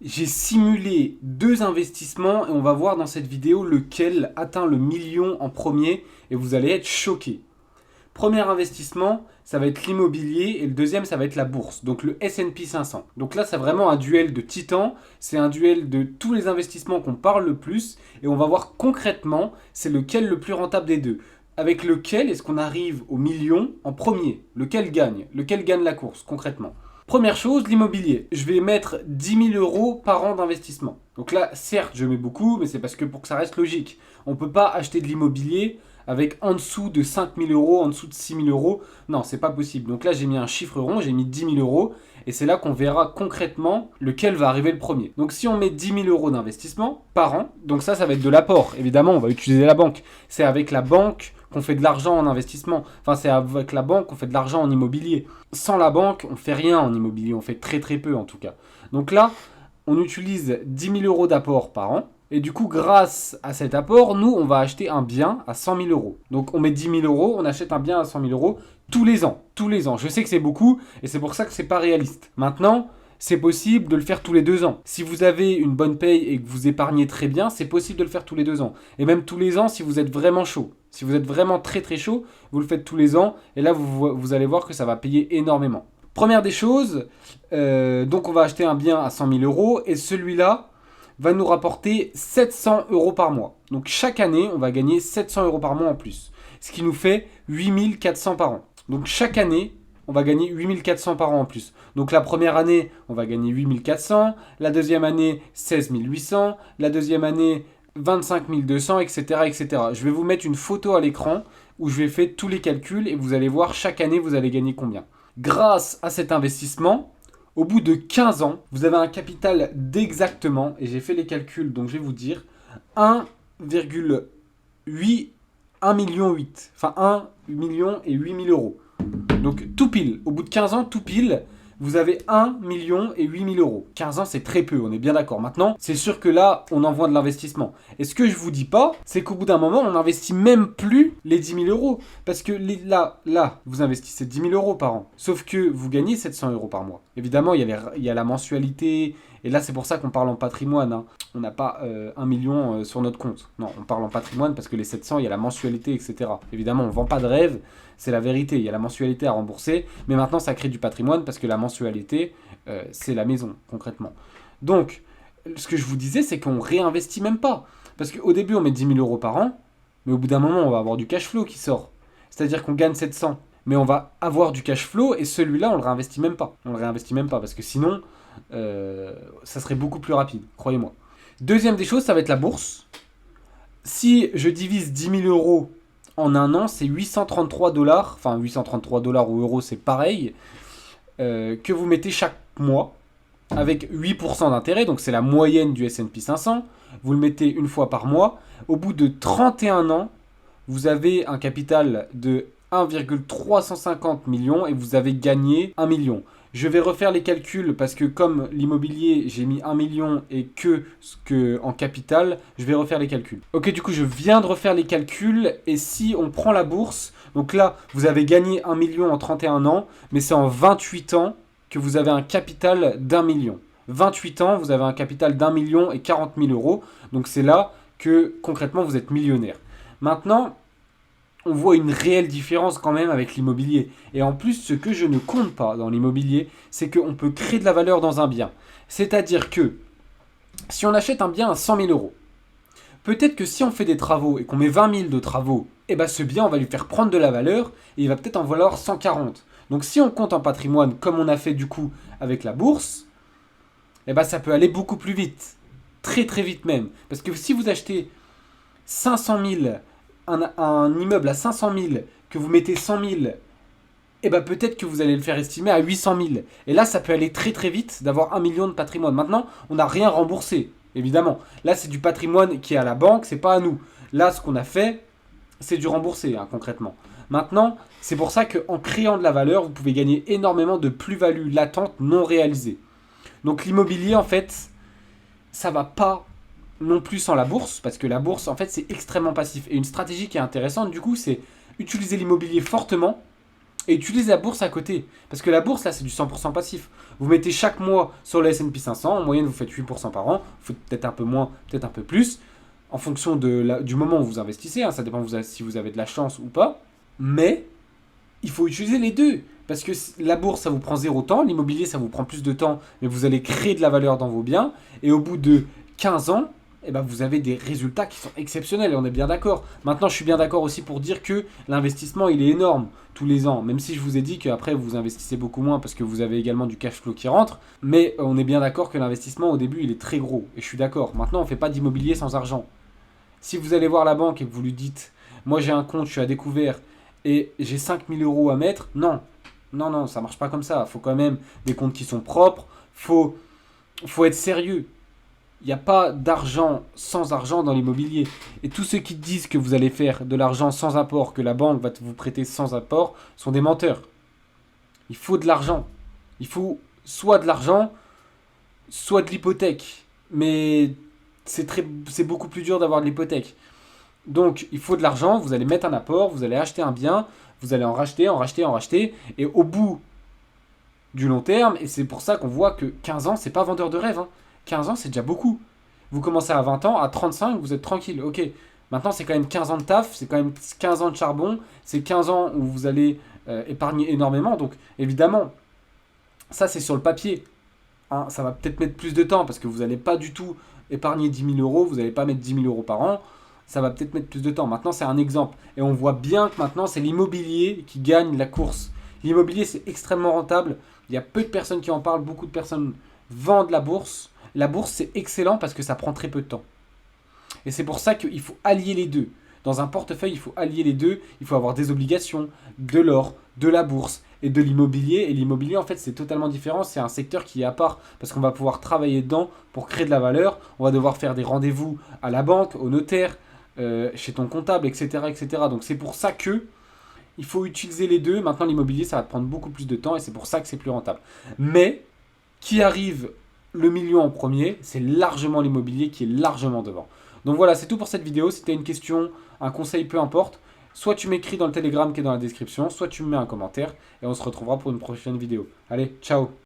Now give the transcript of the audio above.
J'ai simulé 2 investissements et on va voir dans cette vidéo lequel atteint le million en premier et vous allez être choqués. Premier investissement, ça va être l'immobilier et le deuxième, ça va être la bourse, donc le S&P 500. Donc là, c'est vraiment un duel de titans, c'est un duel de tous les investissements qu'on parle le plus et on va voir concrètement c'est lequel le plus rentable des deux. Avec lequel est-ce qu'on arrive au million en premier? Lequel gagne la course concrètement? Première chose, l'immobilier. Je vais mettre 10 000 euros par an d'investissement. Donc là, certes, je mets beaucoup, mais c'est parce que pour que ça reste logique. On ne peut pas acheter de l'immobilier avec en dessous de 5 000 euros, en dessous de 6 000 euros. Non, c'est pas possible. Donc là, j'ai mis un chiffre rond, j'ai mis 10 000 euros. Et c'est là qu'on verra concrètement lequel va arriver le premier. Donc si on met 10 000 euros d'investissement par an, donc ça va être de l'apport. Évidemment, on va utiliser la banque. C'est avec la banque qu'on fait de l'argent en investissement. Enfin, c'est avec la banque qu'on fait de l'argent en immobilier. Sans la banque, on fait rien en immobilier. On fait très très peu en tout cas. Donc là, on utilise 10 000 euros d'apport par an. Et du coup, grâce à cet apport, nous, on va acheter un bien à 100 000 euros. Donc on met 10 000 euros, on achète un bien à 100 000 euros tous les ans. Tous les ans. Je sais que c'est beaucoup et c'est pour ça que c'est pas réaliste. Maintenant, c'est possible de le faire tous les 2 ans. Si vous avez une bonne paye et que vous épargnez très bien, c'est possible de le faire tous les 2 ans. Et même tous les ans si vous êtes vraiment chaud. Si vous êtes vraiment très très chaud, vous le faites tous les ans et là vous allez voir que ça va payer énormément. Première des choses, donc on va acheter un bien à 100 000 euros et celui-là va nous rapporter 700 euros par mois. Donc chaque année, on va gagner 700 euros par mois en plus. Ce qui nous fait 8 400 par an. Donc chaque année, on va gagner 8 400 par an en plus. Donc la première année, on va gagner 8 400. La deuxième année, 16 800. La deuxième année, 25 200, etc., etc. Je vais vous mettre une photo à l'écran où je vais faire tous les calculs et vous allez voir chaque année, vous allez gagner combien. Grâce à cet investissement, au bout de 15 ans, vous avez un capital d'exactement, et j'ai fait les calculs, donc je vais vous dire, 1,8, 1 million 8. Enfin 1 million et 8 000 euros. Donc tout pile, au bout de 15 ans, tout pile, vous avez 1 million et 8 000 euros. 15 ans, c'est très peu, on est bien d'accord. Maintenant, c'est sûr que là, on envoie de l'investissement. Et ce que je vous dis pas, c'est qu'au bout d'un moment, on n'investit même plus les 10 000 euros. Parce que là, vous investissez 10 000 euros par an. Sauf que vous gagnez 700 euros par mois. Évidemment, il y a la mensualité. Et là, c'est pour ça qu'on parle en patrimoine. Hein. On n'a pas 1 million sur notre compte. Non, on parle en patrimoine parce que les 700, il y a la mensualité, etc. Évidemment, on ne vend pas de rêve. C'est la vérité. Il y a la mensualité à rembourser. Mais maintenant, ça crée du patrimoine parce que la mensualité, c'est la maison, concrètement. Donc, ce que je vous disais, c'est qu'on réinvestit même pas. Parce qu'au début, on met 10 000 euros par an. Mais au bout d'un moment, on va avoir du cash flow qui sort. C'est-à-dire qu'on gagne 700. Mais on va avoir du cash flow et celui-là, on le réinvestit même pas. On le réinvestit même pas parce que sinon, ça serait beaucoup plus rapide, croyez-moi. Deuxième des choses, ça va être la bourse. Si je divise 10 000 euros en un an, c'est 833 dollars, enfin 833 dollars ou euros, c'est pareil, que vous mettez chaque mois avec 8% d'intérêt, donc c'est la moyenne du S&P 500. Vous le mettez une fois par mois. Au bout de 31 ans, vous avez un capital de 1,350 millions et vous avez gagné 1 million. Je vais refaire les calculs parce que comme l'immobilier, j'ai mis 1 million et que en capital, je vais refaire les calculs. Ok, du coup, je viens de refaire les calculs et si on prend la bourse, donc là, vous avez gagné 1 million en 31 ans, mais c'est en 28 ans que vous avez un capital d'1 million. 28 ans, vous avez un capital d'1 million et 40 000 euros. Donc c'est là que concrètement, vous êtes millionnaire. Maintenant, on voit une réelle différence quand même avec l'immobilier. Et en plus, ce que je ne compte pas dans l'immobilier, c'est qu'on peut créer de la valeur dans un bien. C'est-à-dire que si on achète un bien à 100 000 euros, peut-être que si on fait des travaux et qu'on met 20 000 de travaux, eh ben ce bien, on va lui faire prendre de la valeur et il va peut-être en valoir 140. Donc si on compte en patrimoine, comme on a fait du coup avec la bourse, eh ben ça peut aller beaucoup plus vite. Très très vite même. Parce que si vous achetez 500 000 un immeuble à 500 000, que vous mettez 100 000, et ben peut-être que vous allez le faire estimer à 800 000. Et là, ça peut aller très très vite d'avoir 1 million de patrimoine. Maintenant, on n'a rien remboursé, évidemment. Là, c'est du patrimoine qui est à la banque, c'est pas à nous. Là, ce qu'on a fait, c'est du remboursé, hein, concrètement. Maintenant, c'est pour ça qu'en créant de la valeur, vous pouvez gagner énormément de plus-value latente non réalisée. Donc l'immobilier, en fait, ça va pas non plus sans la bourse, parce que la bourse, en fait, c'est extrêmement passif. Et une stratégie qui est intéressante, du coup, c'est utiliser l'immobilier fortement Et utilisez la bourse à côté. Parce que la bourse, là, c'est du 100% passif. Vous mettez chaque mois sur le S&P 500. En moyenne, vous faites 8% par an. Vous faites peut-être un peu moins, peut-être un peu plus. En fonction du moment où vous investissez. Hein, ça dépend si vous avez de la chance ou pas. Mais il faut utiliser les deux. Parce que la bourse, ça vous prend 0 temps. L'immobilier, ça vous prend plus de temps. Mais vous allez créer de la valeur dans vos biens. Et au bout de 15 ans, eh ben, vous avez des résultats qui sont exceptionnels. Et on est bien d'accord. Maintenant, je suis bien d'accord aussi pour dire que l'investissement, il est énorme tous les ans. Même si je vous ai dit qu'après, vous investissez beaucoup moins parce que vous avez également du cash flow qui rentre. Mais on est bien d'accord que l'investissement, au début, il est très gros. Et je suis d'accord. Maintenant, on ne fait pas d'immobilier sans argent. Si vous allez voir la banque et que vous lui dites, moi j'ai un compte, je suis à découvert et j'ai 5000 euros à mettre, non. Non, non, ça marche pas comme ça. Il faut quand même des comptes qui sont propres. Faut être sérieux. Il n'y a pas d'argent sans argent dans l'immobilier. Et tous ceux qui disent que vous allez faire de l'argent sans apport, que la banque va vous prêter sans apport, sont des menteurs. Il faut de l'argent. Il faut soit de l'argent, soit de l'hypothèque. Mais c'est beaucoup plus dur d'avoir de l'hypothèque. Donc, il faut de l'argent, vous allez mettre un apport, vous allez acheter un bien, vous allez en racheter, en racheter, en racheter. Et au bout du long terme, et c'est pour ça qu'on voit que 15 ans, c'est pas vendeur de rêve. Hein. 15 ans, c'est déjà beaucoup. Vous commencez à 20 ans, à 35, vous êtes tranquille. Ok, maintenant, c'est quand même 15 ans de taf, c'est quand même 15 ans de charbon, c'est 15 ans où vous allez épargner énormément. Donc, évidemment, ça, c'est sur le papier. Hein, ça va peut-être mettre plus de temps parce que vous n'allez pas du tout épargner 10 000 euros, vous n'allez pas mettre 10 000 euros par an. Ça va peut-être mettre plus de temps. Maintenant, c'est un exemple. Et on voit bien que maintenant, c'est l'immobilier qui gagne la course. L'immobilier, c'est extrêmement rentable. Il y a peu de personnes qui en parlent. Beaucoup de personnes vendent la bourse. La bourse, c'est excellent parce que ça prend très peu de temps. Et c'est pour ça qu'il faut allier les deux. Dans un portefeuille, il faut allier les deux. Il faut avoir des obligations, de l'or, de la bourse et de l'immobilier. Et l'immobilier, en fait, c'est totalement différent. C'est un secteur qui est à part parce qu'on va pouvoir travailler dedans pour créer de la valeur. On va devoir faire des rendez-vous à la banque, au notaire, chez ton comptable, etc., etc. Donc c'est pour ça que il faut utiliser les deux. Maintenant, l'immobilier, ça va te prendre beaucoup plus de temps et c'est pour ça que c'est plus rentable. Mais qui arrive le million en premier, c'est largement l'immobilier qui est largement devant. Donc voilà, c'est tout pour cette vidéo. Si tu as une question, un conseil, peu importe, soit tu m'écris dans le Telegram qui est dans la description, soit tu me mets un commentaire et on se retrouvera pour une prochaine vidéo. Allez, ciao!